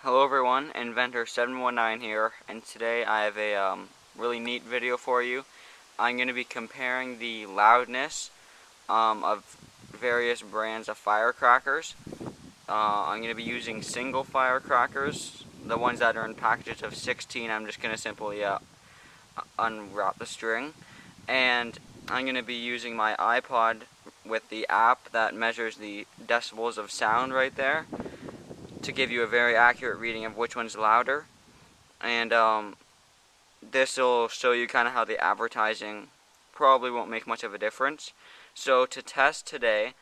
Hello everyone, Inventor719 here, and today I have a really neat video for you. I'm going to be comparing the loudness of various brands of firecrackers. I'm going to be using single firecrackers, the ones that are in packages of 16. I'm just going to simply unwrap the string, and I'm going to be using my iPod with the app that measures the decibels of sound right there, to give you a very accurate reading of which one's louder. And this will show you kind of how the advertising probably won't make much of a difference. So to test today,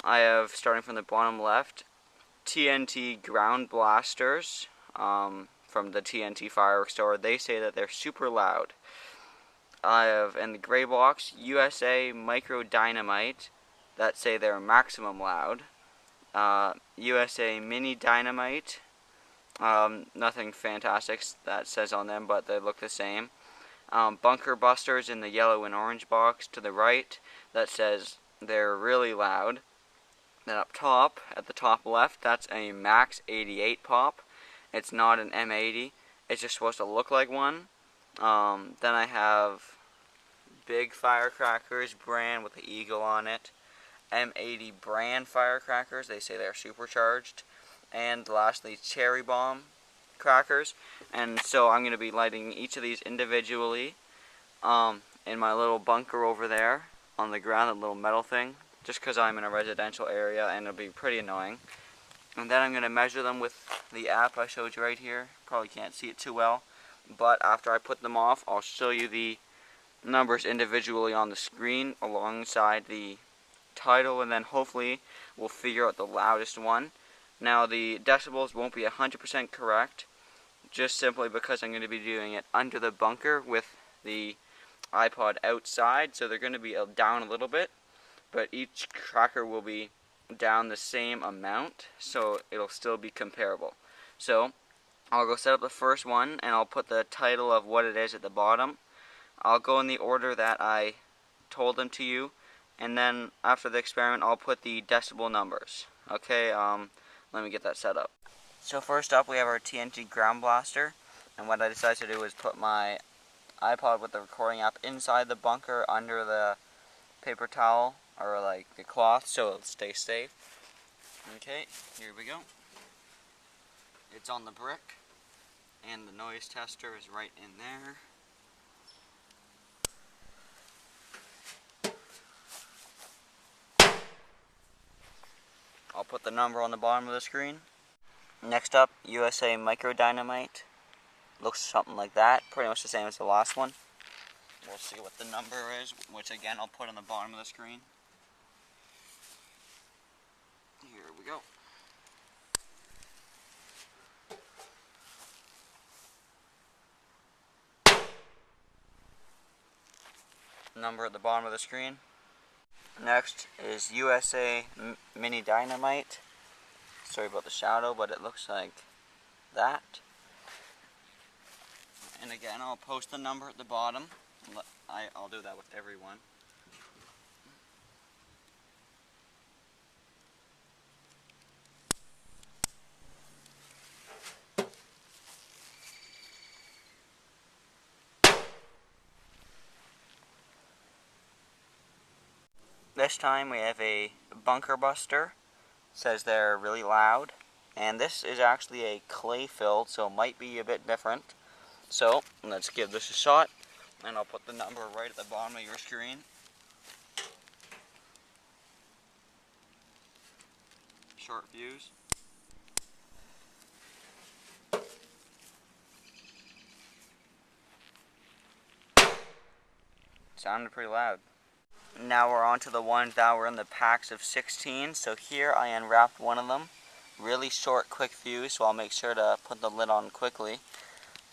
I have, starting from the bottom left, TNT ground blasters from the TNT fireworks store. They say that they're super loud. I have, in the gray box, USA micro dynamite that say they're maximum loud. USA Mini Dynamite, nothing fantastic that says on them, but they look the same. Bunker Busters in the yellow and orange box to the right, that says they're really loud. Then up top, at the top left, that's a Max 88 pop. It's not an M80, it's just supposed to look like one. Then I have Big Firecrackers brand with the eagle on it. M80 brand firecrackers, they say they're supercharged. And lastly, Cherry Bomb crackers. And so I'm going to be lighting each of these individually in my little bunker over there on the ground, that little metal thing, just because I'm in a residential area and it'll be pretty annoying. And then I'm going to measure them with the app I showed you right here. Probably can't see it too well, but after I put them off, I'll show you the numbers individually on the screen alongside the title, and then hopefully we'll figure out the loudest one. Now the decibels won't be 100% correct, just simply because I'm going to be doing it under the bunker with the iPod outside, so they're going to be down a little bit, but each cracker will be down the same amount, so it'll still be comparable. So I'll go set up the first one, and I'll put the title of what it is at the bottom. I'll go in the order that I told them to you, and then after the experiment I'll put the decibel numbers. Okay, let me get that set up. So first up we have our TNT ground blaster, and what I decided to do was put my iPod with the recording app inside the bunker under the paper towel, or like the cloth, so it'll stay safe. Okay, here we go. It's on the brick, and the noise tester is right in there. I'll put the number on the bottom of the screen. Next up, USA Micro Dynamite. Looks something like that, pretty much the same as the last one. We'll see what the number is, which again I'll put on the bottom of the screen. Here we go. Number at the bottom of the screen. Next is USA Mini Dynamite. Sorry about the shadow, but it looks like that. And again, I'll post the number at the bottom. I'll do that with everyone. This time we have a Bunker Buster. It says they're really loud, and this is actually a clay filled, so it might be a bit different. So let's give this a shot, and I'll put the number right at the bottom of your screen. Short fuse. Sounded pretty loud. Now we're on to the ones that were in the packs of 16. So here I unwrapped one of them. Really short, quick fuse, so I'll make sure to put the lid on quickly.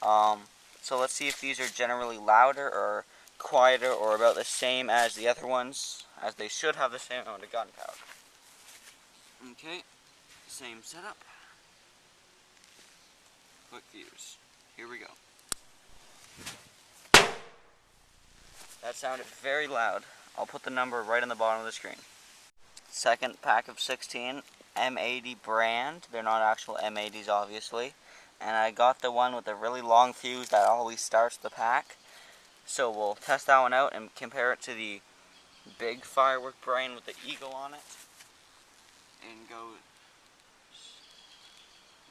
So let's see if these are generally louder or quieter or about the same as the other ones, as they should have the same amount of gunpowder. Okay, same setup. Quick fuse. Here we go. That sounded very loud. I'll put the number right on the bottom of the screen. Second pack of 16, M80 brand. They're not actual M80s, obviously. and I got the one with the really long fuse that always starts the pack. So we'll test that one out and compare it to the big firework brain with the eagle on it. And go,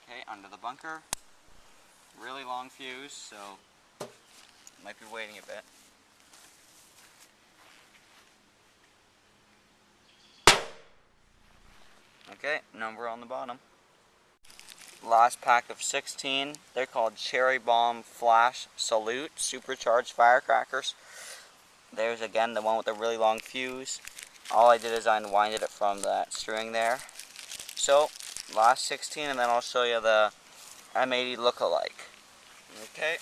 okay, under the bunker. Really long fuse, so might be waiting a bit. Okay, number on the bottom. Last pack of 16. They're called Cherry Bomb Flash Salute Supercharged Firecrackers. There's again the one with the really long fuse. All I did is I unwinded it from that string there. So, last 16, and then I'll show you the M80 look-alike. Okay.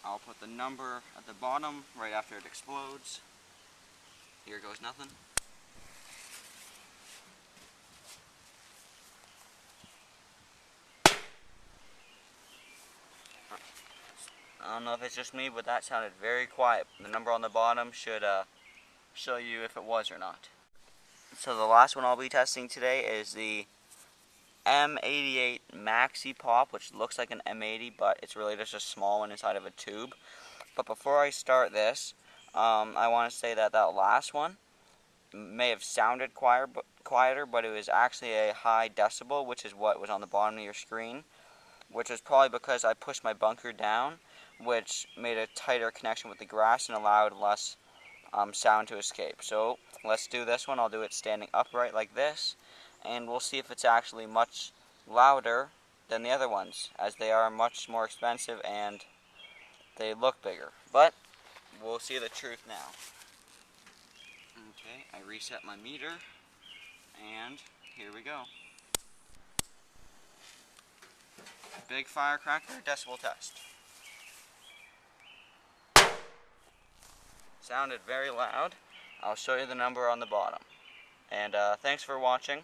I'll put the number at the bottom right after it explodes. Here goes nothing. I don't know if it's just me, but that sounded very quiet. The number on the bottom should show you if it was or not. So the last one I'll be testing today is the M88 Maxi Pop, which looks like an M80, but it's really just a small one inside of a tube. But before I start this, I want to say that last one may have sounded quieter, but it was actually a high decibel, which is what was on the bottom of your screen, which is probably because I pushed my bunker down, which made a tighter connection with the grass and allowed less sound to escape. So let's do this one. I'll do it standing upright like this, and we'll see if it's actually much louder than the other ones, as they are much more expensive and they look bigger. But we'll see the truth now. Okay, I reset my meter, and here we go. Big firecracker decibel test. Sounded very loud. I'll show you the number on the bottom. And thanks for watching.